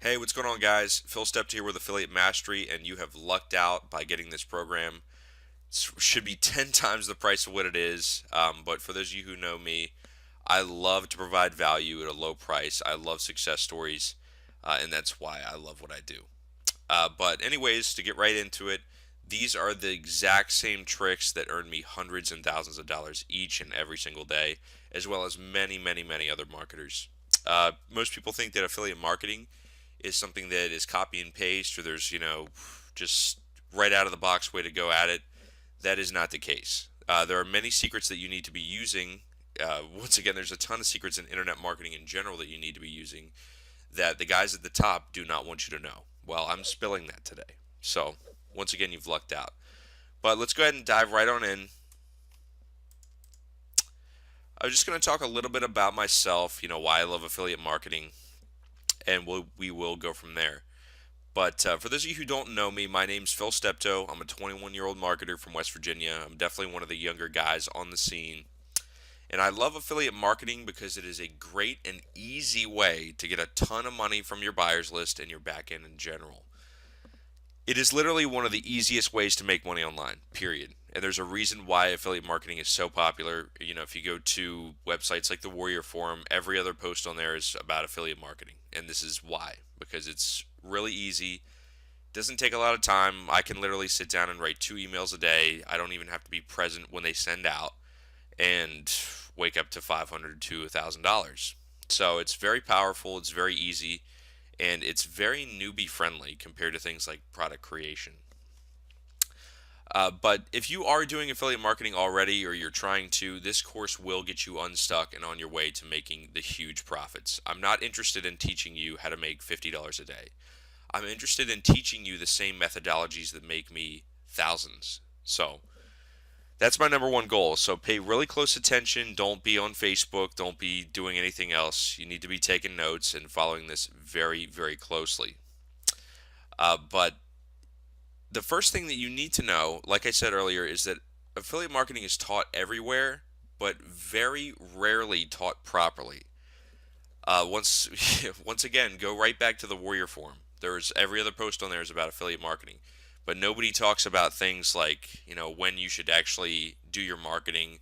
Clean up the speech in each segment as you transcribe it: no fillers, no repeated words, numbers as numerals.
Hey, what's going on, guys? Phil Stepped here with Affiliate Mastery, and you have lucked out by getting this program. It should be 10 times the price of what it is. But for those of you who know me, I love to provide value at a low price. I love success stories, and that's why I love what I do. But, anyways, to get right into it, these are the exact same tricks that earn me hundreds and thousands of dollars each and every single day, as well as many, many, many other marketers. Most people think that affiliate marketing is something that is copy and paste, or there's, just right out of the box way to go at it. That is not the case. There are many secrets that you need to be using. Once again, there's a ton of secrets in internet marketing in general that you need to be using that the guys at the top do not want you to know. Well, I'm spilling that today. So, once again, you've lucked out. But let's go ahead and dive right on in. I was just going to talk a little bit about myself, why I love affiliate marketing, and we will go from there. But for those of you who don't know me, my name's Phil Steptoe. I'm a 21-year-old marketer from West Virginia. I'm definitely one of the younger guys on the scene. And I love affiliate marketing because it is a great and easy way to get a ton of money from your buyers list and your back end in general. It is literally one of the easiest ways to make money online, period. And there's a reason why affiliate marketing is so popular. If you go to websites like the Warrior Forum, every other post on there is about affiliate marketing. And this is why, because it's really easy. Doesn't take a lot of time. I can literally sit down and write 2 emails a day. I don't even have to be present when they send out and wake up to $500 to $1,000. So it's very powerful, it's very easy, and it's very newbie friendly compared to things like product creation. But if you are doing affiliate marketing already or you're trying to, this course will get you unstuck and on your way to making the huge profits. I'm not interested in teaching you how to make $50 a day. I'm interested in teaching you the same methodologies that make me thousands. So that's my number one goal. So pay really close attention. Don't be on Facebook. Don't be doing anything else. You need to be taking notes and following this very, very closely. But the first thing that you need to know, like I said earlier, is that affiliate marketing is taught everywhere, but very rarely taught properly. Once, once again, go right back to the Warrior Forum. There's every other post on there is about affiliate marketing, but nobody talks about things like when you should actually do your marketing.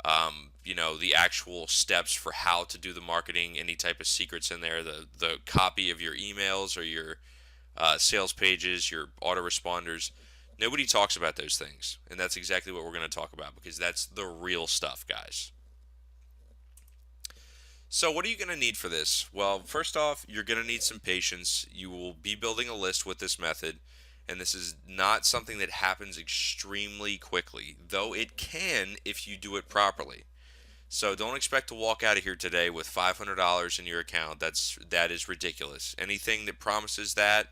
The actual steps for how to do the marketing, any type of secrets in there, the copy of your emails or your sales pages, your autoresponders. Nobody talks about those things, and that's exactly what we're going to talk about because that's the real stuff, guys. So, what are you going to need for this? Well, first off, you're going to need some patience. You will be building a list with this method, and this is not something that happens extremely quickly, though it can if you do it properly. So, don't expect to walk out of here today with $500 in your account. That is ridiculous. Anything that promises that,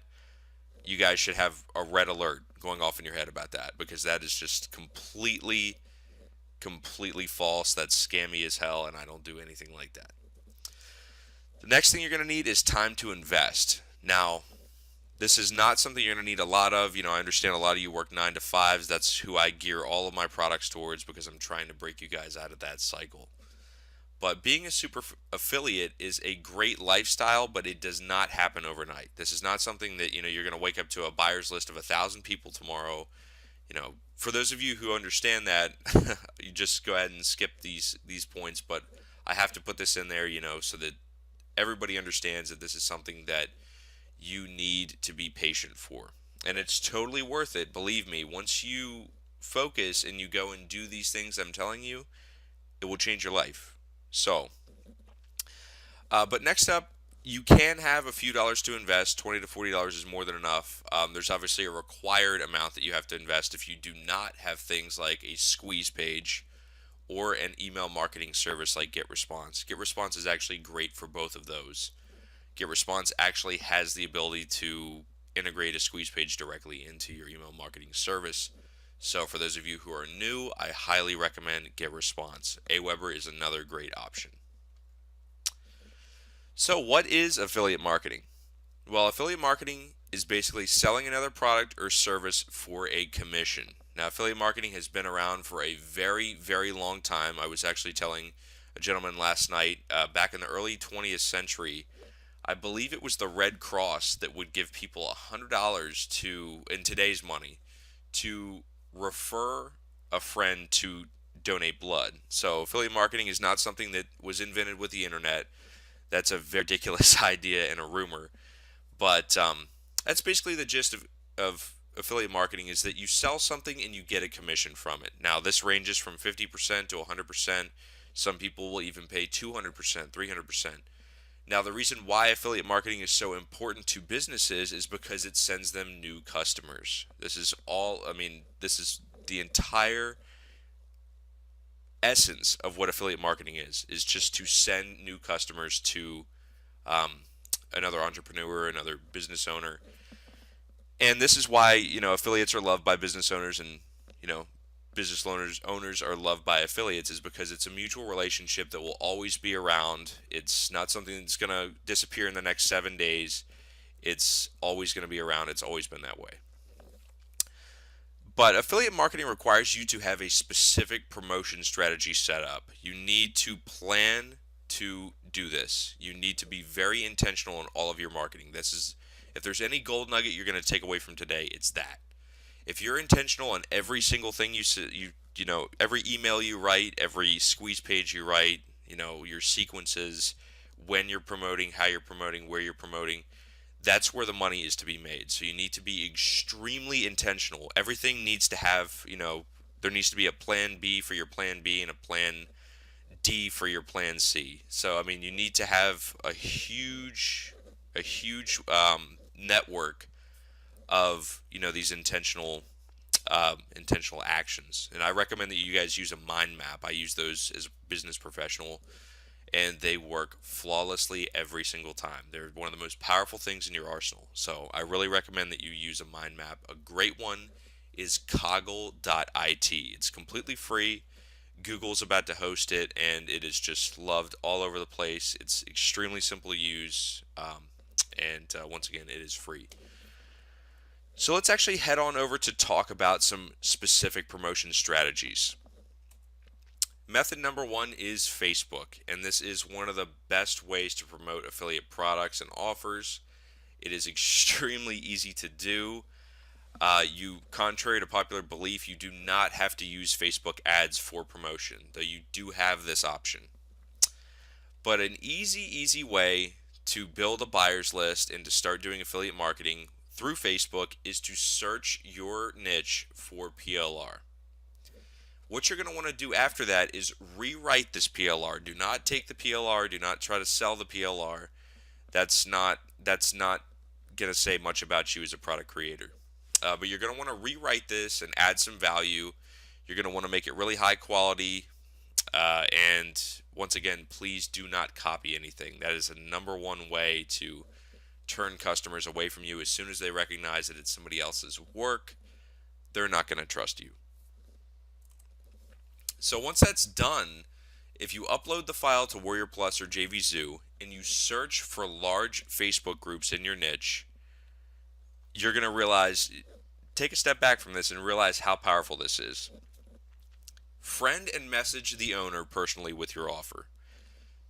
you guys should have a red alert going off in your head about that because that is just completely false. That's scammy as hell, and I don't do anything like that. The next thing you're going to need is time to invest. Now, this is not something you're going to need a lot of. I understand a lot of you work 9 to 5s. That's who I gear all of my products towards because I'm trying to break you guys out of that cycle. But being a super affiliate is a great lifestyle, but it does not happen overnight. This is not something that you're going to wake up to a buyer's list of 1,000 people tomorrow. For those of you who understand that, you just go ahead and skip these points. But I have to put this in there, so that everybody understands that this is something that you need to be patient for. And it's totally worth it, believe me. Once you focus and you go and do these things I'm telling you, it will change your life. So, but next up, you can have a few dollars to invest. $20 to $40 is more than enough. There's obviously a required amount that you have to invest if you do not have things like a squeeze page or an email marketing service like GetResponse. GetResponse is actually great for both of those. GetResponse actually has the ability to integrate a squeeze page directly into your email marketing service. So for those of you who are new, I highly recommend GetResponse. Aweber is another great option. So what is affiliate marketing? Well, affiliate marketing is basically selling another product or service for a commission. Now, affiliate marketing has been around for a very, very long time. I was actually telling a gentleman last night, back in the early 20th century, I believe it was the Red Cross that would give people $100 to, in today's money, to refer a friend to donate blood. So affiliate marketing is not something that was invented with the internet. That's a very ridiculous idea and a rumor. But that's basically the gist of affiliate marketing, is that you sell something and you get a commission from it. Now, this ranges from 50% to 100%. Some people will even pay 200%, 300%. Now, the reason why affiliate marketing is so important to businesses is because it sends them new customers. This is all, I mean, this is the entire essence of what affiliate marketing is just to send new customers to um, another entrepreneur, another business owner. And this is why, affiliates are loved by business owners, and, you know, business owners are loved by affiliates, is because it's a mutual relationship that will always be around. It's not something that's going to disappear in the next 7 days. It's always going to be around. It's always been that way. But affiliate marketing requires you to have a specific promotion strategy set up. You need to plan to do this. You need to be very intentional in all of your marketing. If there's any gold nugget you're going to take away from today, it's that. If you're intentional on every single thing every email you write, every squeeze page you write, your sequences, when you're promoting, how you're promoting, where you're promoting, that's where the money is to be made. So you need to be extremely intentional. Everything needs to have, there needs to be a plan B for your plan B and a plan D for your plan C. So, I mean, you need to have a huge network of, these intentional actions. And I recommend that you guys use a mind map. I use those as a business professional, and they work flawlessly every single time. They're one of the most powerful things in your arsenal. So I really recommend that you use a mind map. A great one is Coggle.it. It's completely free. Google's about to host it, and it is just loved all over the place. It's extremely simple to use, and once again, it is free. So let's actually head on over to talk about some specific promotion strategies. Method number one is Facebook, and this is one of the best ways to promote affiliate products and offers. It is extremely easy to do. Contrary to popular belief, you do not have to use Facebook ads for promotion, though you do have this option. But an easy way to build a buyer's list and to start doing affiliate marketing through Facebook is to search your niche for PLR. What you're going to want to do after that is rewrite this PLR. Do not take the PLR. Do not try to sell the PLR. That's not going to say much about you as a product creator. But you're going to want to rewrite this and add some value. You're going to want to make it really high quality. And once again, please do not copy anything. That is the number one way to turn customers away from you. As soon as they recognize that it's somebody else's work, they're not going to trust you. So once that's done, if you upload the file to Warrior Plus or JVZoo and you search for large Facebook groups in your niche, you're going to take a step back from this and realize how powerful this is. Friend and message the owner personally with your offer.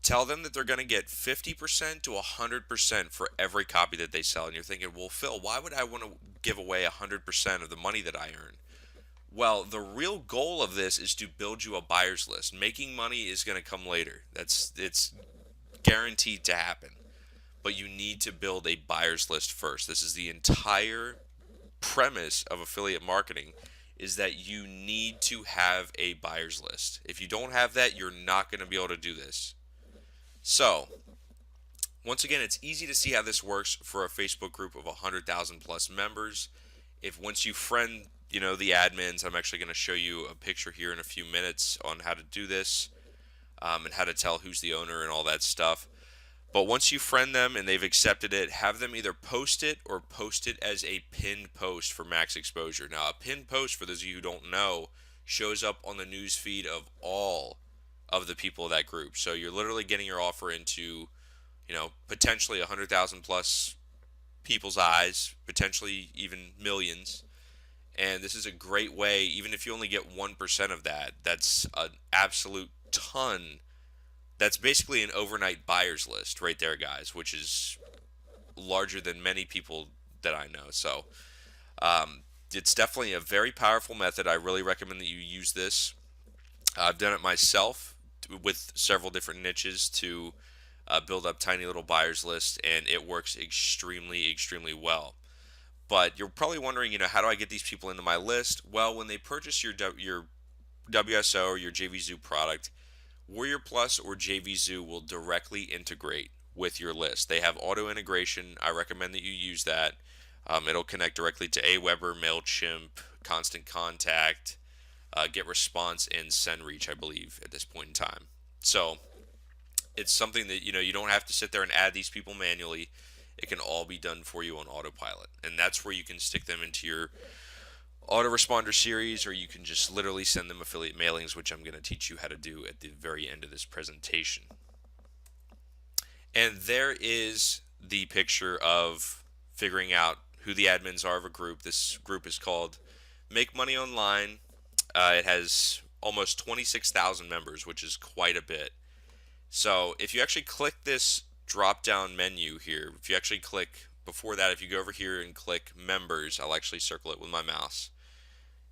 Tell them that they're going to get 50% to 100% for every copy that they sell. And you're thinking, well, Phil, why would I want to give away 100% of the money that I earn? Well, the real goal of this is to build you a buyer's list. Making money is going to come later. It's guaranteed to happen. But you need to build a buyer's list first. This is the entire premise of affiliate marketing, is that you need to have a buyer's list. If you don't have that, you're not going to be able to do this. So, once again, it's easy to see how this works for a Facebook group of 100,000 plus members. Once you friend, the admins, I'm actually going to show you a picture here in a few minutes on how to do this, and how to tell who's the owner and all that stuff. But once you friend them and they've accepted it, have them either post it or post it as a pinned post for max exposure. Now, a pinned post, for those of you who don't know, shows up on the news feed of all of the people of that group. So you're literally getting your offer into, potentially 100,000 plus people's eyes, potentially even millions. And this is a great way, even if you only get 1% of that, that's an absolute ton. That's basically an overnight buyer's list right there, guys, which is larger than many people that I know. So it's definitely a very powerful method. I really recommend that you use this. I've done it myself with several different niches to build up tiny little buyers list, and it works extremely, extremely well. But you're probably wondering, how do I get these people into my list? Well, when they purchase your WSO or your JVZoo product, Warrior Plus or JVZoo will directly integrate with your list. They have auto integration. I recommend that you use that. It'll connect directly to Aweber, MailChimp, Constant Contact, GetResponse, and SendReach, I believe, at this point in time. So it's something that you don't have to sit there and add these people manually. It can all be done for you on autopilot, and that's where you can stick them into your autoresponder series, or you can just literally send them affiliate mailings, which I'm going to teach you how to do at the very end of this presentation. And there is the picture of figuring out who the admins are of a group. This group is called Make Money Online. It has almost 26,000 members, which is quite a bit. So if you actually click this drop down menu here, if you actually click before that, if you go over here and click members, I'll actually circle it with my mouse.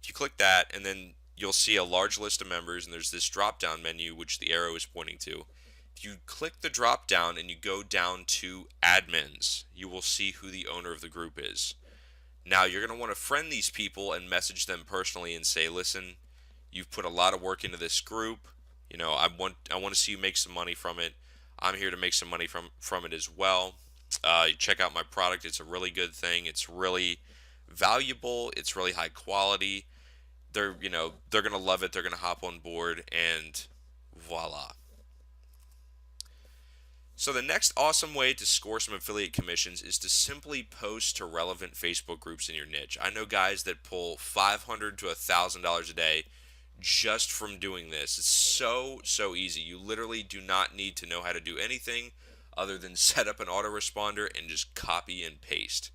If you click that, and then you'll see a large list of members, and there's this drop down menu which the arrow is pointing to. If you click the drop down and you go down to admins, you will see who the owner of the group is. Now you're going to want to friend these people and message them personally and say, listen, you've put a lot of work into this group. I want to see you make some money from it. I'm here to make some money from it as well. Check out my product. It's a really good thing. It's really valuable. It's really high quality. They're going to love it. They're going to hop on board, and voila. So the next awesome way to score some affiliate commissions is to simply post to relevant Facebook groups in your niche. I know guys that pull $500 to $1,000 a day just from doing this. It's so easy. You literally do not need to know how to do anything other than set up an autoresponder and just copy and paste.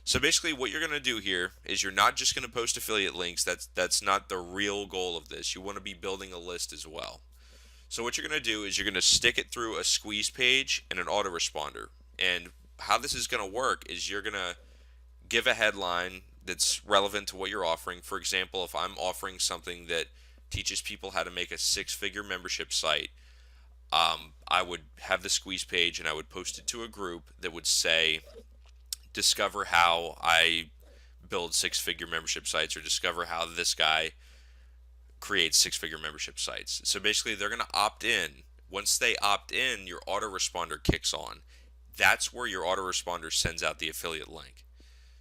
So basically what you're going to do here is you're not just going to post affiliate links. That's not the real goal of this. You want to be building a list as well. So what you're going to do is you're going to stick it through a squeeze page and an autoresponder. And how this is going to work is you're going to give a headline that's relevant to what you're offering. For example, if I'm offering something that teaches people how to make a 6-figure membership site, I would have the squeeze page and I would post it to a group that would say, discover how I build 6-figure membership sites, or discover how this guy creates 6-figure membership sites. So basically they're going to opt in. Once they opt in, your autoresponder kicks on. That's where your autoresponder sends out the affiliate link.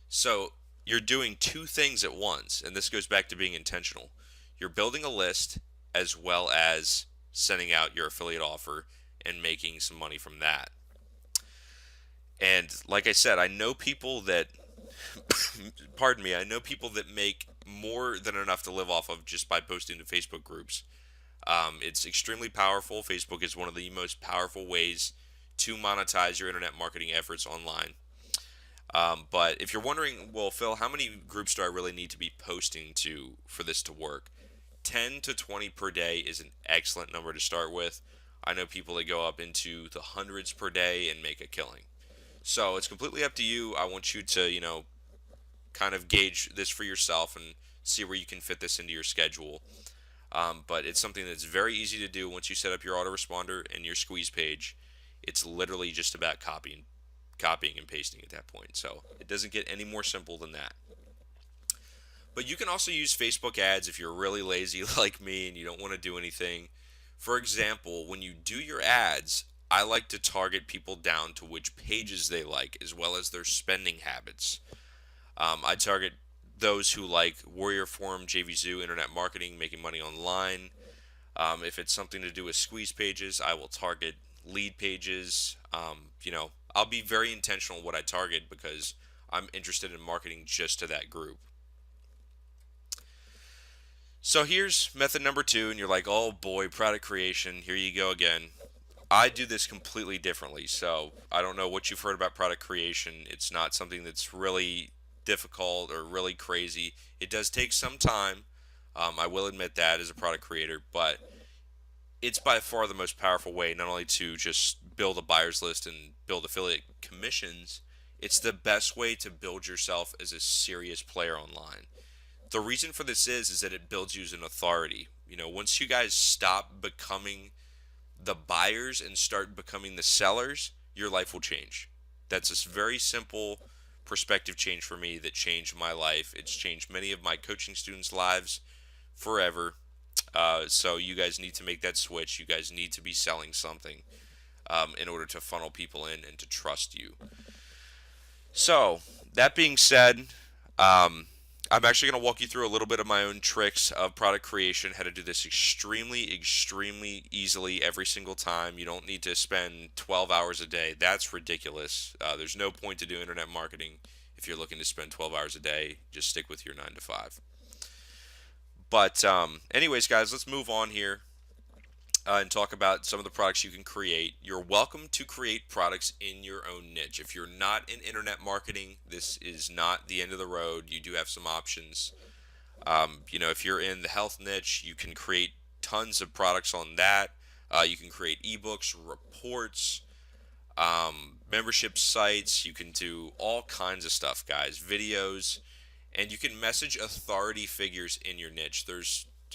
So you're doing two things at once, and this goes back to being intentional. You're building a list as well as sending out your affiliate offer and making some money from that. And like I said, I know people that pardon me, I know people that make more than enough to live off of just by posting to Facebook groups. It's extremely powerful. Facebook is one of the most powerful ways to monetize your internet marketing efforts online. But if you're wondering, well, Phil, how many groups do I really need to be posting to for this to work? 10 to 20 per day is an excellent number to start with. I know people that go up into the hundreds per day and make a killing. So it's completely up to you. I want you to, kind of gauge this for yourself and see where you can fit this into your schedule. But it's something that's very easy to do once you set up your autoresponder and your squeeze page. It's literally just about copying and pasting at that point. So it doesn't get any more simple than that. But you can also use Facebook ads if you're really lazy like me and you don't want to do anything. For example, when you do your ads, I like to target people down to which pages they like, as well as their spending habits. I target those who like Warrior Forum, JVZoo, Internet Marketing, Making Money Online. If it's something to do with squeeze pages, I will target lead pages. I'll be very intentional in what I target because I'm interested in marketing just to that group. So here's method number 2, and you're like, oh boy, product creation, here you go again. I do this completely differently. So I don't know what you've heard about product creation. It's not something that's really difficult or really crazy. It does take some time. I will admit that as a product creator, but it's by far the most powerful way, not only to just build a buyer's list and build affiliate commissions, It's the best way to build yourself as a serious player online. The reason for this is that it builds you as an authority. Once you guys stop becoming the buyers and start becoming the sellers, your life will change. That's a very simple perspective change for me that changed my life. It's changed many of my coaching students' lives forever. So you guys need to make that switch. You guys need to be selling something in order to funnel people in and to trust you. So that being said, um, I'm actually going to walk you through a little bit of my own tricks of product creation, how to do this extremely, extremely easily every single time. You don't need to spend 12 hours a day. That's ridiculous. There's no point to do internet marketing if you're looking to spend 12 hours a day. Just stick with your 9 to 5. But anyways, guys, let's move on here and talk about some of the products you can create. You're welcome to create products in your own niche. If you're not in internet marketing, this is not the end of the road. You do have some options. If you're in the health niche, you can create tons of products on that. You can create ebooks, reports, membership sites. You can do all kinds of stuff, guys, videos, and you can message authority figures in your niche.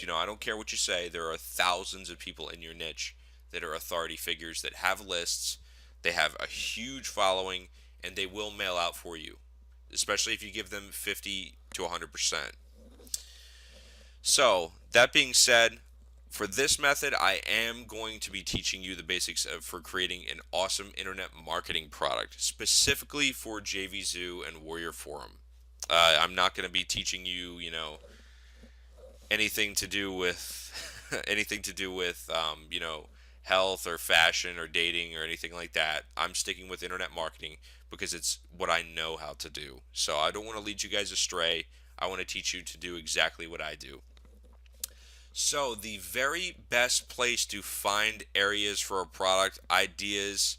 I don't care what you say, there are thousands of people in your niche that are authority figures that have lists, they have a huge following, and they will mail out for you, especially if you give them 50 to 100%. So, that being said, for this method, I am going to be teaching you the basics for creating an awesome internet marketing product, specifically for JVZoo and Warrior Forum. I'm not going to be teaching you, anything to do with anything to do with health or fashion or dating or anything like that. I'm sticking with internet marketing because it's what I know how to do. So I don't want to lead you guys astray. I want to teach you to do exactly what I do. So the very best place to find areas for a product, ideas,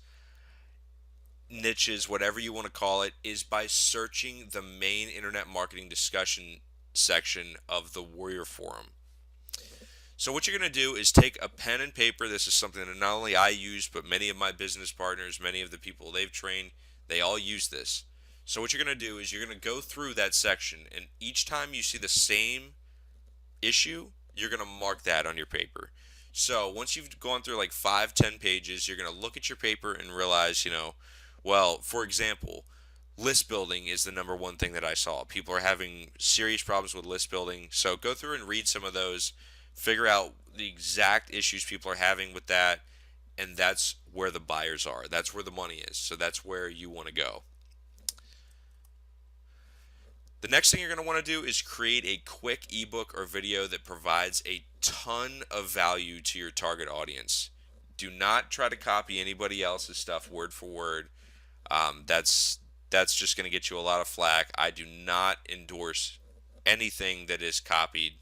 niches, whatever you want to call it, is by searching the main internet marketing discussion section of the Warrior Forum. So what you're going to do is take a pen and paper. This is something that not only I use, but many of my business partners, many of the people they've trained, they all use this. So what you're going to do is you're going to go through that section, and each time you see the same issue, you're going to mark that on your paper. So once you've gone through like 5-10 pages, you're going to look at your paper and realize, well, for example, list building is the number one thing that I saw. People are having serious problems with list building. So go through and read some of those, figure out the exact issues people are having with that, and that's where the buyers are. That's where the money is. So that's where you want to go. The next thing you're going to want to do is create a quick ebook or video that provides a ton of value to your target audience. Do not try to copy anybody else's stuff word for word. That's just going to get you a lot of flack. I do not endorse anything that is copied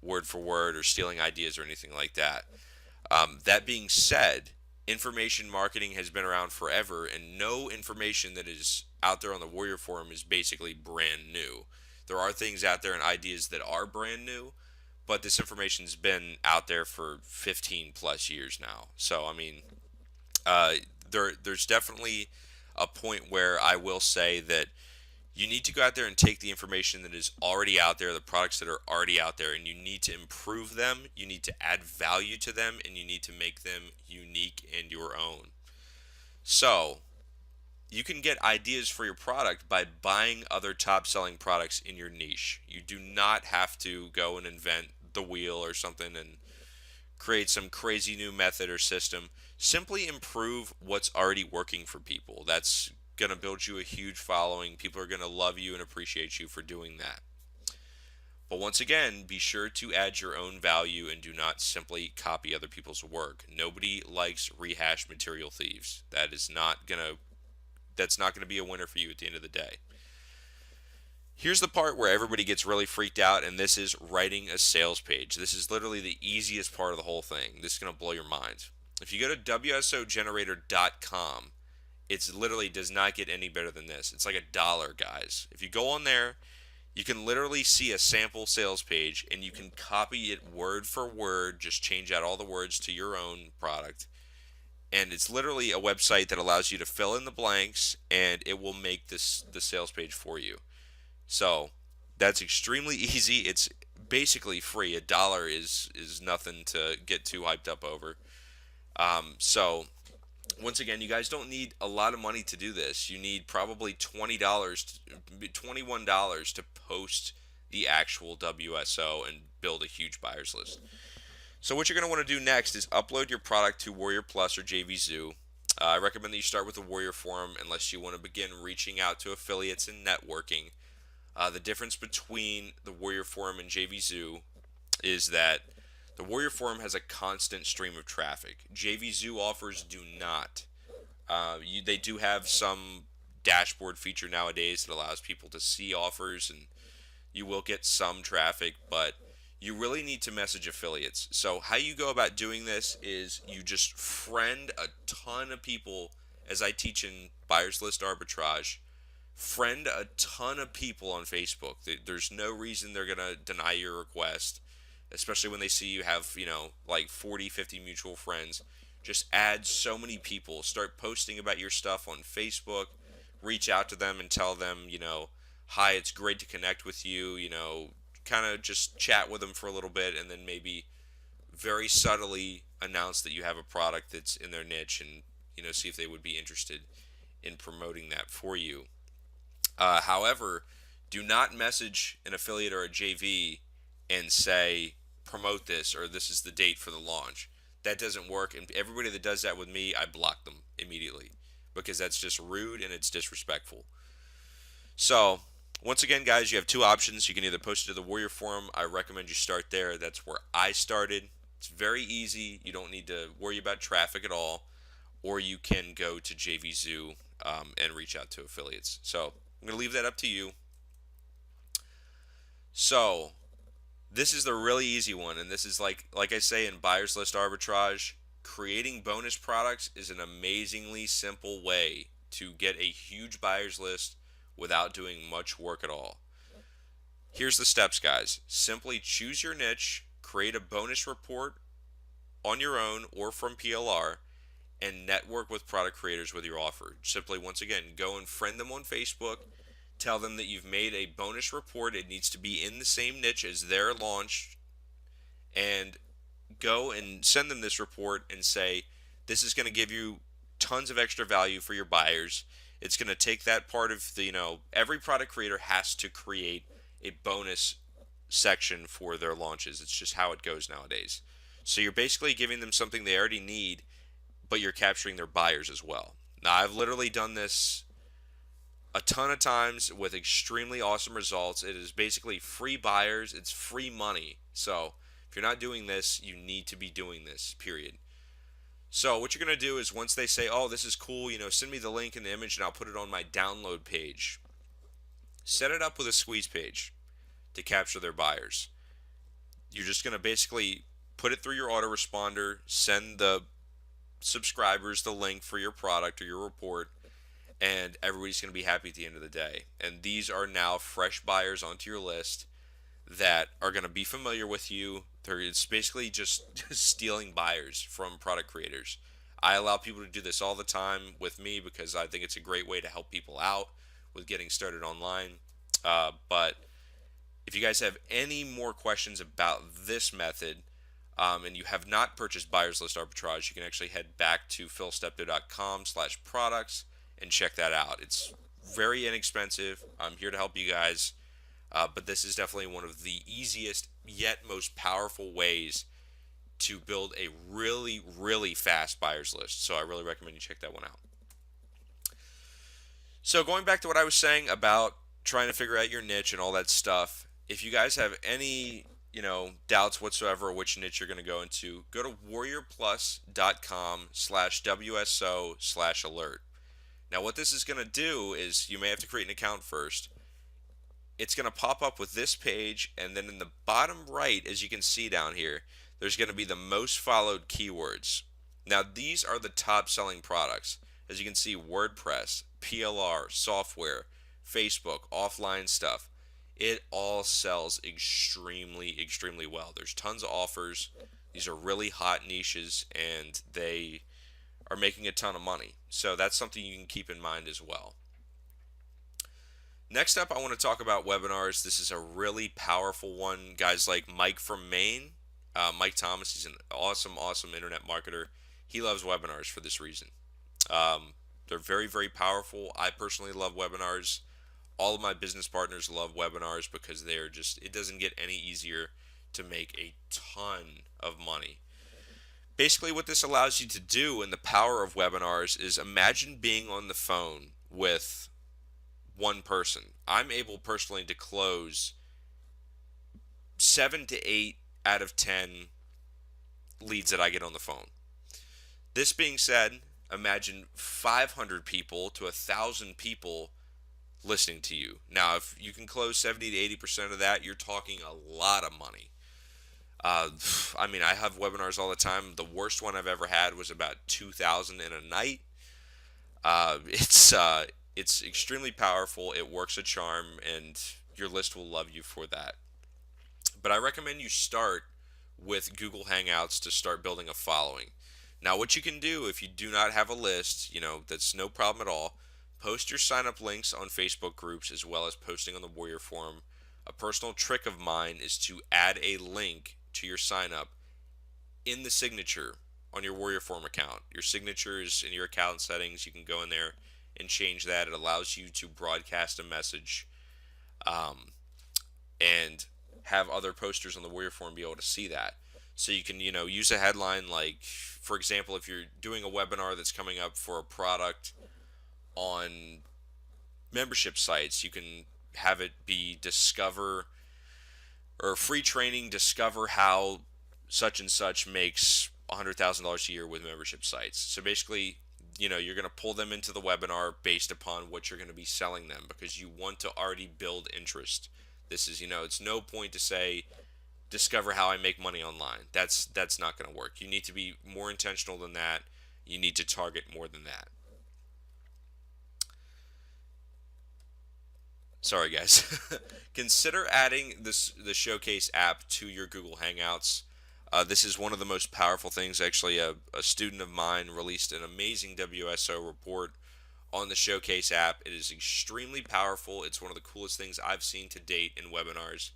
word for word or stealing ideas or anything like that. That being said, information marketing has been around forever, and no information that is out there on the Warrior Forum is basically brand new. There are things out there and ideas that are brand new, but this information's been out there for 15 plus years now. So, there's definitely a point where I will say that you need to go out there and take the information that is already out there, the products that are already out there, and you need to improve them, you need to add value to them, and you need to make them unique and your own. So, you can get ideas for your product by buying other top-selling products in your niche. You do not have to go and invent the wheel or something and create some crazy new method or system. Simply improve what's already working for people. That's going to build you a huge following. People are going to love you and appreciate you for doing that. But once again, be sure to add your own value and do not simply copy other people's work. Nobody likes rehashed material thieves. That's not going to be a winner for you at the end of the day. Here's the part where everybody gets really freaked out, and this is writing a sales page. This is literally the easiest part of the whole thing. This is going to blow your mind. If you go to WSOgenerator.com, it literally does not get any better than this. It's like $1, guys. If you go on there, you can literally see a sample sales page, and you can copy it word for word, just change out all the words to your own product, and it's literally a website that allows you to fill in the blanks, and it will make the sales page for you. So that's extremely easy. It's basically free. $1 is nothing to get too hyped up over. So once again, you guys don't need a lot of money to do this. You need probably $20, $21 to post the actual WSO and build a huge buyers list. So what you're going to want to do next is upload your product to Warrior Plus or JVZoo. I recommend that you start with the Warrior Forum unless you want to begin reaching out to affiliates and networking. The difference between the Warrior Forum and JVZoo is that the Warrior Forum has a constant stream of traffic. JVZoo offers do not. They do have some dashboard feature nowadays that allows people to see offers, and you will get some traffic, but you really need to message affiliates. So how you go about doing this is you just friend a ton of people, as I teach in buyers list arbitrage. Friend a ton of people on Facebook. There's no reason they're going to deny your request, especially when they see you have, like 40, 50 mutual friends. Just add so many people. Start posting about your stuff on Facebook. Reach out to them and tell them, hi, it's great to connect with you, kind of just chat with them for a little bit, and then maybe very subtly announce that you have a product that's in their niche, and see if they would be interested in promoting that for you. However, do not message an affiliate or a JV and say promote this or this is the date for the launch. That doesn't work, and everybody that does that with me, I block them immediately because that's just rude and it's disrespectful. So once again, guys, you have two options. You can either post it to the Warrior Forum. I recommend you start there. That's where I started. It's very easy. You don't need to worry about traffic at all. Or you can go to JVZoo and reach out to affiliates. So I'm going to leave that up to you. So this is the really easy one, and this is like I say in buyers list arbitrage, creating bonus products is an amazingly simple way to get a huge buyers list without doing much work at all. Here's the steps, guys. Simply choose your niche, create a bonus report on your own or from PLR, and network with product creators with your offer. Simply, once again, go and friend them on Facebook. Tell them that you've made a bonus report. It needs to be in the same niche as their launch. And go and send them this report and say, this is going to give you tons of extra value for your buyers. It's going to take that part of the, every product creator has to create a bonus section for their launches. It's just how it goes nowadays. So you're basically giving them something they already need, but you're capturing their buyers as well. Now, I've literally done this a ton of times with extremely awesome results. It is basically free buyers. It's free money. So if you're not doing this, you need to be doing this, period. So what you're going to do is once they say, oh, this is cool, send me the link and the image and I'll put it on my download page. Set it up with a squeeze page to capture their buyers. You're just going to basically put it through your autoresponder, send the subscribers the link for your product or your report, and everybody's going to be happy at the end of the day. And these are now fresh buyers onto your list that are going to be familiar with you. It's basically just stealing buyers from product creators. I allow people to do this all the time with me because I think it's a great way to help people out with getting started online. But if you guys have any more questions about this method, and you have not purchased Buyers List Arbitrage, you can actually head back to philsteptoe.com/products and check that out. It's very inexpensive. I'm here to help you guys. But this is definitely one of the easiest yet most powerful ways to build a really, really fast buyers list. So I really recommend you check that one out. So going back to what I was saying about trying to figure out your niche and all that stuff, if you guys have any, doubts whatsoever which niche you're going to go into, go to warriorplus.com/WSO/alert. Now what this is going to do is you may have to create an account first. It's going to pop up with this page, and then in the bottom right, as you can see down here, there's going to be the most followed keywords. Now these are the top selling products. As you can see, WordPress, PLR, software, Facebook, offline stuff. It all sells extremely, extremely well. There's tons of offers. These are really hot niches, and they are making a ton of money. So that's something you can keep in mind as well. Next up, I want to talk about webinars. This is a really powerful one. Guys like Mike from Maine, Mike Thomas, he's an awesome, awesome internet marketer. He loves webinars for this reason. They're very, very powerful. I personally love webinars. All of my business partners love webinars because they're just, it doesn't get any easier to make a ton of money. Basically, what this allows you to do, and the power of webinars, is imagine being on the phone with one person. I'm able personally to close 7 to 8 out of 10 leads that I get on the phone. This being said, imagine 500 people to 1,000 people listening to you. Now, if you can close 70 to 80% of that, you're talking a lot of money. I mean, I have webinars all the time. The worst one I've ever had was about 2,000 in a night. It's extremely powerful. It works a charm, and your list will love you for that. But I recommend you start with Google Hangouts to start building a following. Now, what you can do if you do not have a list, that's no problem at all. Post your sign up links on Facebook groups as well as posting on the Warrior Forum. A personal trick of mine is to add a link to your sign up in the signature on your Warrior Forum account. Your signatures in your account settings, you can go in there and change that. It allows you to broadcast a message and have other posters on the Warrior Forum be able to see that. So you can, use a headline like, for example, if you're doing a webinar that's coming up for a product on membership sites, you can have it be discover or free training, discover how such and such makes $100,000 a year with membership sites. So basically, you're going to pull them into the webinar based upon what you're going to be selling them because you want to already build interest. This is, it's no point to say, discover how I make money online. That's not going to work. You need to be more intentional than that. You need to target more than that. Sorry, guys. Consider adding the Showcase app to your Google Hangouts. This is one of the most powerful things. Actually, a student of mine released an amazing WSO report on the Showcase app. It is extremely powerful. It's one of the coolest things I've seen to date in webinars.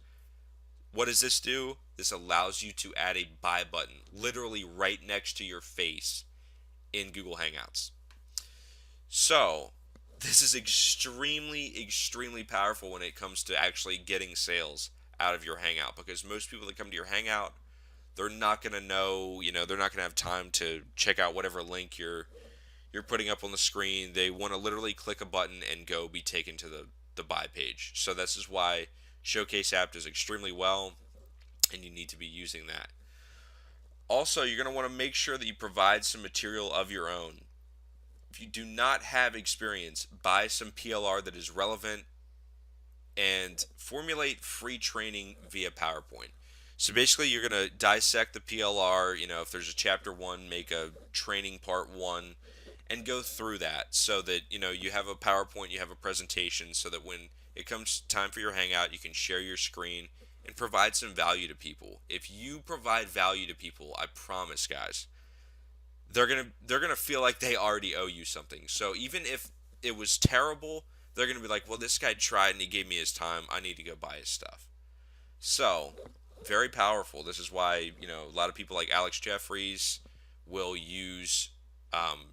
What does this do? This allows you to add a buy button literally right next to your face in Google Hangouts. So, this is extremely, extremely powerful when it comes to actually getting sales out of your Hangout because most people that come to your Hangout, they're not going to know, they're not going to have time to check out whatever link you're putting up on the screen. They want to literally click a button and go be taken to the buy page. So this is why Showcase app does extremely well, and you need to be using that. Also, you're going to want to make sure that you provide some material of your own. If you do not have experience, buy some PLR that is relevant and formulate free training via PowerPoint. So basically, you're going to dissect the PLR. If there's a chapter 1, make a training part 1 and go through that so that, you have a PowerPoint, you have a presentation so that when it comes time for your Hangout, you can share your screen and provide some value to people. If you provide value to people, I promise, guys, they're gonna feel like they already owe you something. So even if it was terrible, they're gonna be like, well, this guy tried and he gave me his time. I need to go buy his stuff. So very powerful. This is why a lot of people like Alex Jeffries will use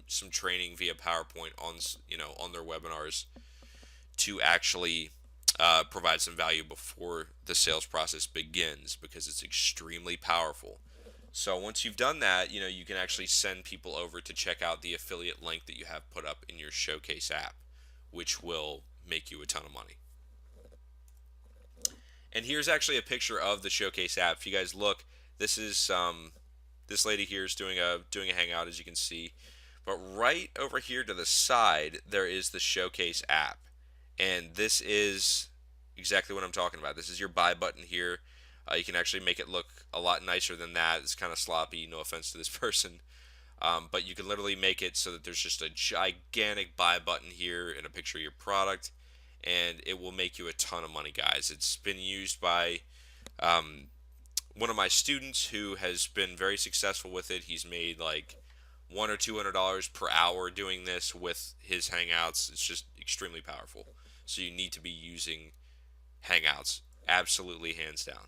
some training via PowerPoint on their webinars to actually provide some value before the sales process begins because it's extremely powerful. So once you've done that, you can actually send people over to check out the affiliate link that you have put up in your Showcase app, which will make you a ton of money. And here's actually a picture of the Showcase app. If you guys look, this is this lady here is doing a Hangout, as you can see. But right over here to the side, there is the Showcase app. And this is exactly what I'm talking about. This is your buy button here. You can actually make it look a lot nicer than that. It's kind of sloppy, no offense to this person. But you can literally make it so that there's just a gigantic buy button here and a picture of your product. And it will make you a ton of money, guys. It's been used by one of my students who has been very successful with it. He's made like $100 or $200 per hour doing this with his Hangouts. It's just extremely powerful. So you need to be using Hangouts, absolutely, hands down.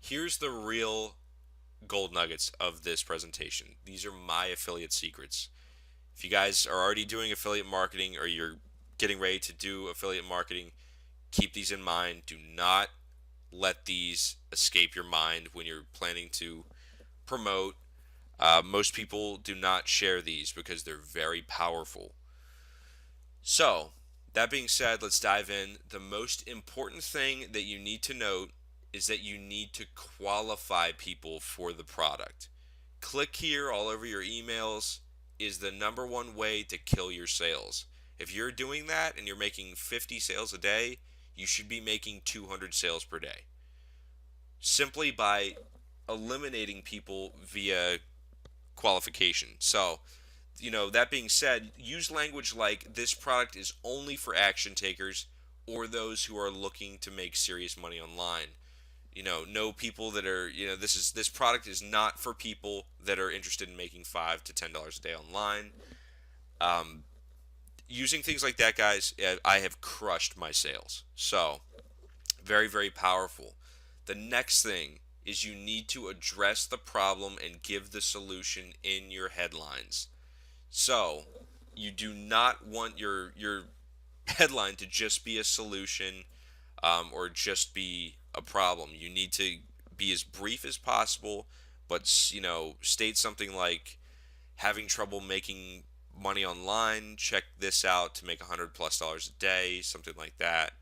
Here's the real gold nuggets of this presentation. These are my affiliate secrets. If you guys are already doing affiliate marketing or you're getting ready to do affiliate marketing, keep these in mind. Do not let these escape your mind when you're planning to promote. Most people do not share these because they're very powerful. So, that being said, let's dive in. The most important thing that you need to note is that you need to qualify people for the product. Click here all over your emails is the number one way to kill your sales. If you're doing that and you're making 50 sales a day, you should be making 200 sales per day. Simply by eliminating people via qualification. So, that being said, use language like this product is only for action takers or those who are looking to make serious money online. Know people that are, this product is not for people that are interested in making $5 to $10 a day online. Using things like that, guys, I have crushed my sales. So, very, very powerful. The next thing is you need to address the problem and give the solution in your headlines. So, you do not want your headline to just be a solution or just be a problem. You need to be as brief as possible, but state something like having trouble making money online. Check this out to make $100+ a day, something like that.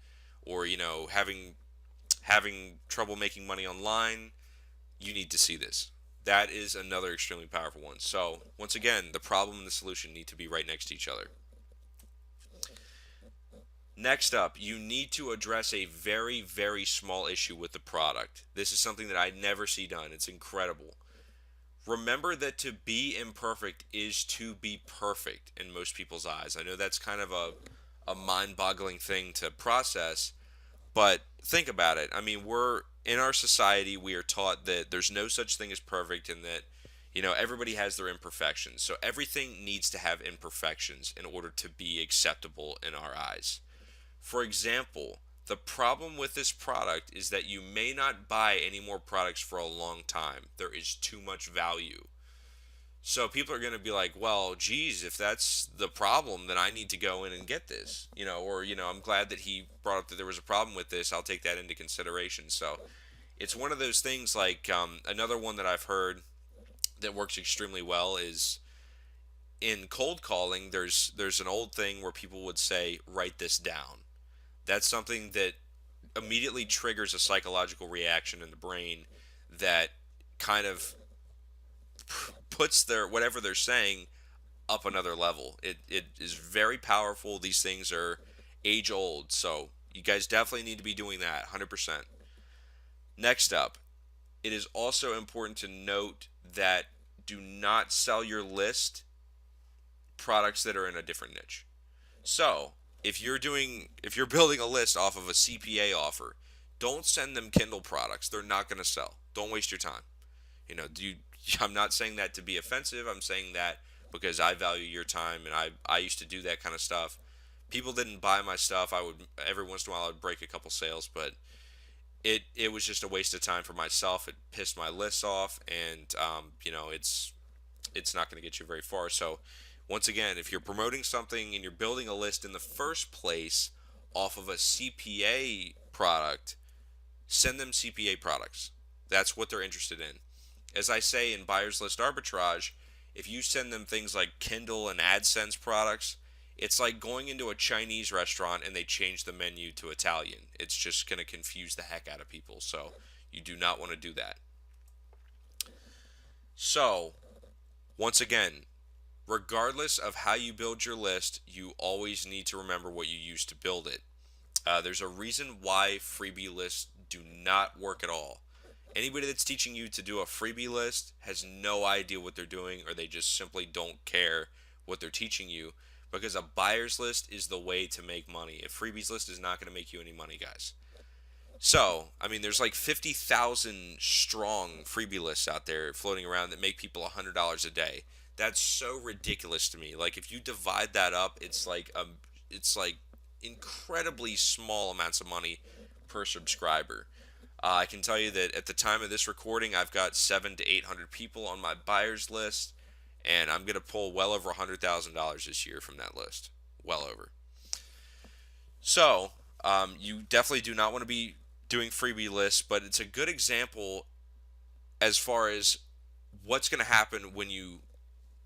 Or having trouble making money online. You need to see this. That is another extremely powerful one. So once again, the problem and the solution need to be right next to each other. Next up, you need to address a very, very small issue with the product. This is something that I never see done. It's incredible. Remember that to be imperfect is to be perfect in most people's eyes. I know that's kind of a mind-boggling thing to process, but think about it. I mean, we're in our society, we are taught that there's no such thing as perfect and that everybody has their imperfections. So everything needs to have imperfections in order to be acceptable in our eyes. For example, the problem with this product is that you may not buy any more products for a long time. There is too much value. So people are going to be like, well, geez, if that's the problem, then I need to go in and get this. Or, I'm glad that he brought up that there was a problem with this. I'll take that into consideration. So it's one of those things like another one that I've heard that works extremely well is in cold calling, there's an old thing where people would say, write this down. That's something that immediately triggers a psychological reaction in the brain that kind of puts their whatever they're saying up another level. It is very powerful. These things are age old, so you guys definitely need to be doing that 100%. Next up, it is also important to note that do not sell your list products that are in a different niche. So, if you're building a list off of a CPA offer, don't send them Kindle products. They're not going to sell. Don't waste your time. I'm not saying that to be offensive. I'm saying that because I value your time, and I used to do that kind of stuff. People didn't buy my stuff. I would every once in a while I would break a couple sales, but it was just a waste of time for myself. It pissed my lists off, and it's not going to get you very far. So once again, if you're promoting something and you're building a list in the first place off of a CPA product, send them CPA products. That's what they're interested in. As I say in buyer's list arbitrage, if you send them things like Kindle and AdSense products, it's like going into a Chinese restaurant and they change the menu to Italian. It's just going to confuse the heck out of people. So you do not want to do that. So, once again, regardless of how you build your list, you always need to remember what you used to build it. There's a reason why freebie lists do not work at all. Anybody that's teaching you to do a freebie list has no idea what they're doing, or they just simply don't care what they're teaching you, because a buyer's list is the way to make money. A freebies list is not going to make you any money, guys. So, I mean, there's like 50,000 strong freebie lists out there floating around that make people $100 a day. That's so ridiculous to me. Like, if you divide that up, it's like incredibly small amounts of money per subscriber. I can tell you that at the time of this recording, I've got 700 to 800 people on my buyers list, and I'm gonna pull well over $100,000 this year from that list. Well over. So, you definitely do not want to be doing freebie lists, but it's a good example as far as what's going to happen when you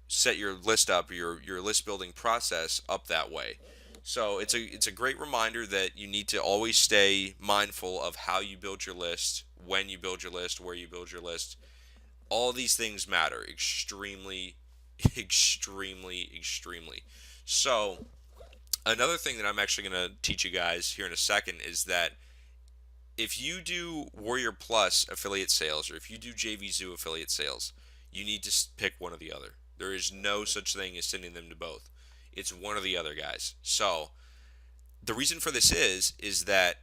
set your list up, your list building process up that way. So it's a great reminder that you need to always stay mindful of how you build your list, when you build your list, where you build your list. All these things matter extremely, extremely. So another thing that I'm actually going to teach you guys here in a second is that if you do Warrior Plus affiliate sales or if you do JVZoo affiliate sales, you need to pick one or the other. There is no such thing as sending them to both. It's one or the other, guys. So the reason for this is that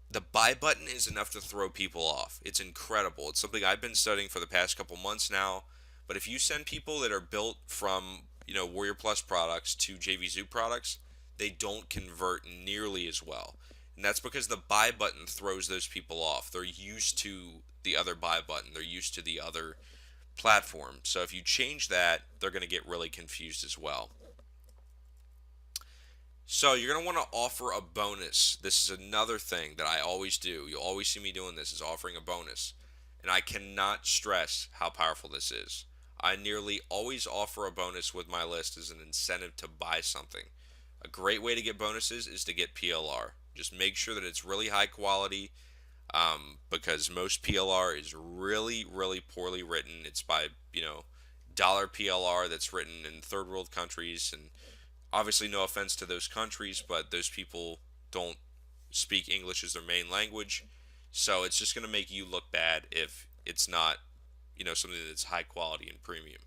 the buy button is enough to throw people off. It's incredible. It's something I've been studying for the past couple months now. But if you send people that are built from Warrior Plus products to JVZoo products, they don't convert nearly as well. And that's because the buy button throws those people off. They're used to the other buy button. They're used to the other platform. So if you change that, they're going to get really confused as well. So you're going to want to offer a bonus. This is another thing that I always do. You'll always see me doing this, is offering a bonus. And I cannot stress how powerful this is. I nearly always offer a bonus with my list as an incentive to buy something. A great way to get bonuses is to get PLR. Just make sure that it's really high quality, because most PLR is really, really poorly written. It's by, dollar PLR that's written in third world countries. And obviously, no offense to those countries, but those people don't speak English as their main language. So it's just going to make you look bad if it's not, something that's high quality and premium.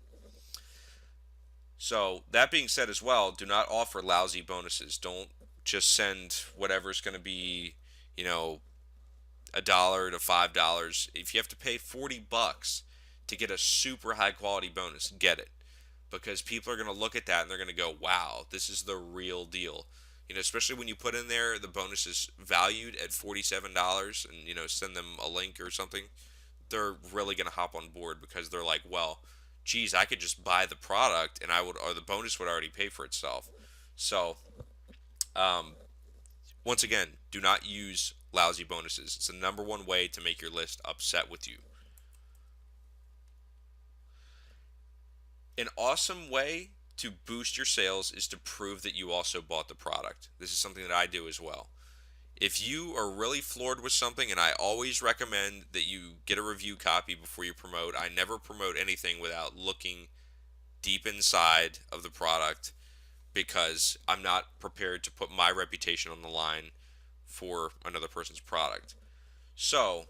So that being said as well, do not offer lousy bonuses. Don't just send whatever's going to be, $1 to $5. If you have to pay $40 to get a super high quality bonus, get it, because people are going to look at that and they're going to go, "Wow, this is the real deal." Especially when you put in there the bonus is valued at $47, and send them a link or something, they're really going to hop on board because they're like, "Well, geez, I could just buy the product and or the bonus would already pay for itself." So, once again, do not use lousy bonuses. It's the number one way to make your list upset with you. An awesome way to boost your sales is to prove that you also bought the product. This is something that I do as well. If you are really floored with something, and I always recommend that you get a review copy before you promote. I never promote anything without looking deep inside of the product, because I'm not prepared to put my reputation on the line for another person's product. So,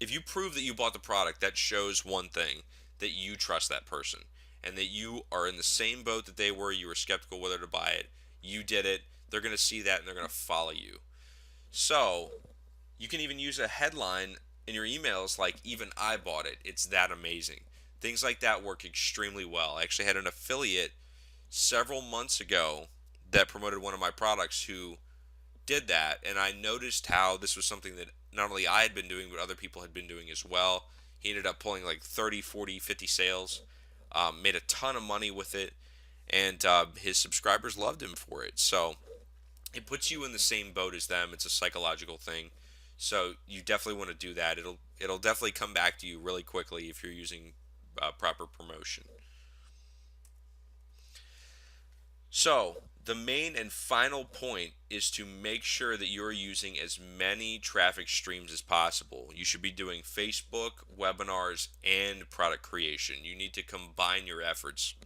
if you prove that you bought the product, that shows one thing, that you trust that person and that you are in the same boat that they were. You were skeptical whether to buy it. You did it. They're going to see that and they're going to follow you. So, you can even use a headline in your emails like, "Even I bought it. It's that amazing." Things like that work extremely well. I actually had an affiliate several months ago that promoted one of my products who did that, and I noticed how this was something that not only I had been doing, but other people had been doing as well. He ended up pulling like 30, 40, 50 sales, made a ton of money with it, and his subscribers loved him for it. So it puts you in the same boat as them. It's a psychological thing. So you definitely want to do that. It'll definitely come back to you really quickly if you're using proper promotion. So, the main and final point is to make sure that you're using as many traffic streams as possible. You should be doing Facebook, webinars, and product creation. You need to combine your efforts.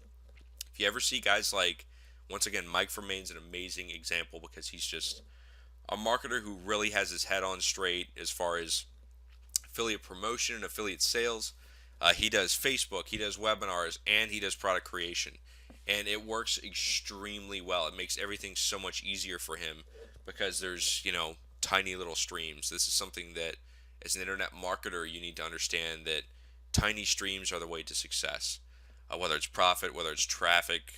If you ever see guys like, once again, Mike Vermaine's an amazing example because he's just a marketer who really has his head on straight as far as affiliate promotion and affiliate sales. He does Facebook, he does webinars, and he does product creation. And it works extremely well. It makes everything so much easier for him because there's, tiny little streams. This is something that, as an internet marketer, you need to understand that tiny streams are the way to success. Whether it's profit, whether it's traffic,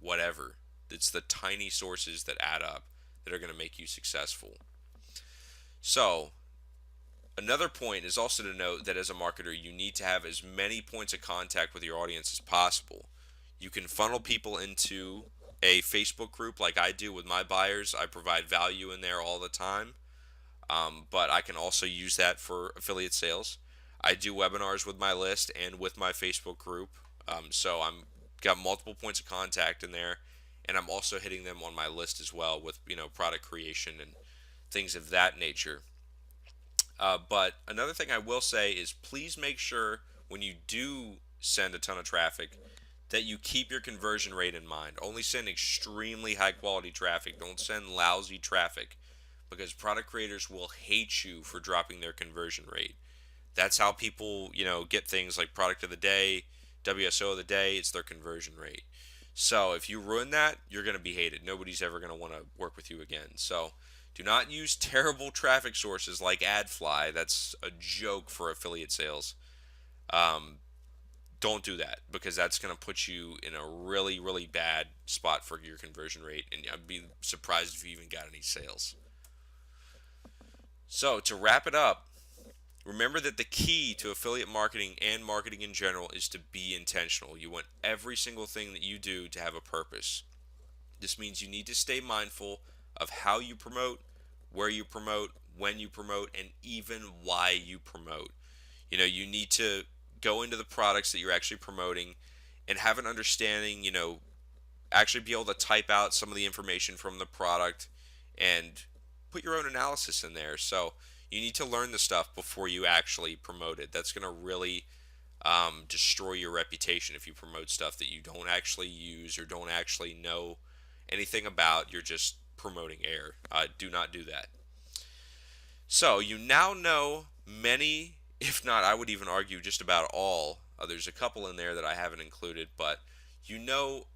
whatever. It's the tiny sources that add up that are going to make you successful. So, another point is also to note that as a marketer, you need to have as many points of contact with your audience as possible. You can funnel people into a Facebook group like I do with my buyers. I provide value in there all the time, but I can also use that for affiliate sales. I do webinars with my list and with my Facebook group, so I'm got multiple points of contact in there, and I'm also hitting them on my list as well with product creation and things of that nature. But another thing I will say is please make sure when you do send a ton of traffic that you keep your conversion rate in mind. Only send extremely high quality traffic. Don't send lousy traffic, because product creators will hate you for dropping their conversion rate. That's how people, get things like product of the day, WSO of the day. It's their conversion rate. So if you ruin that, you're going to be hated. Nobody's ever going to want to work with you again. So do not use terrible traffic sources like AdFly. That's a joke for affiliate sales. Don't do that, because that's going to put you in a really, really bad spot for your conversion rate, and I'd be surprised if you even got any sales. So to wrap it up, remember that the key to affiliate marketing and marketing in general is to be intentional. You want every single thing that you do to have a purpose. This means you need to stay mindful of how you promote, where you promote, when you promote, and even why you promote. You need to go into the products that you're actually promoting and have an understanding, actually be able to type out some of the information from the product and put your own analysis in there. So you need to learn the stuff before you actually promote it. That's going to really destroy your reputation if you promote stuff that you don't actually use or don't actually know anything about. You're just promoting air. Do not do that. So you now know many, if not, I would even argue just about all. There's a couple in there that I haven't included, but you know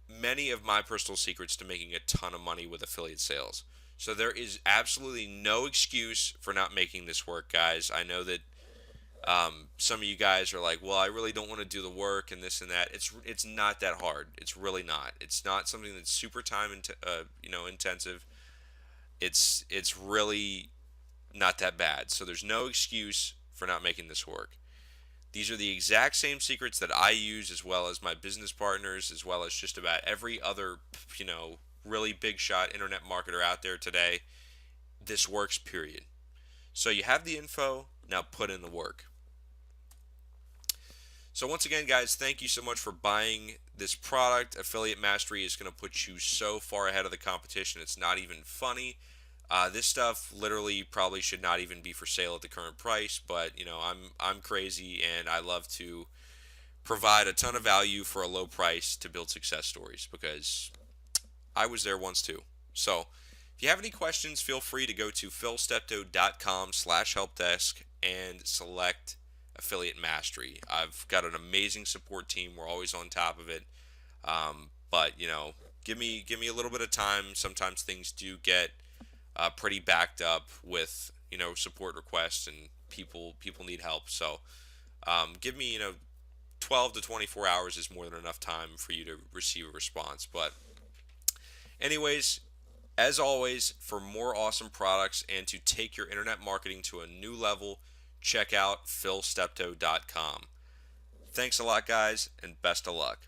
many of my personal secrets to making a ton of money with affiliate sales. So there is absolutely no excuse for not making this work, guys. I know that some of you guys are like, well, I really don't want to do the work and this and that. It's not that hard. It's really not. It's not something that's super time intensive. It's really not that bad. So there's no excuse for not making this work. These are the exact same secrets that I use, as well as my business partners, as well as just about every other, really big shot internet marketer out there today. This works, period. So you have the info, now put in the work. So once again, guys, thank you so much for buying this product. Affiliate Mastery is going to put you so far ahead of the competition, it's not even funny. This stuff literally probably should not even be for sale at the current price, but I'm crazy and I love to provide a ton of value for a low price to build success stories, because I was there once too. So if you have any questions, feel free to go to philsteptoe.com/helpdesk and select Affiliate Mastery. I've got an amazing support team. We're always on top of it. But give me a little bit of time. Sometimes things do get pretty backed up with support requests, and people need help. So give me 12 to 24 hours is more than enough time for you to receive a response. But anyways, as always, for more awesome products and to take your internet marketing to a new level, check out philsteptoe.com. Thanks a lot, guys, and best of luck.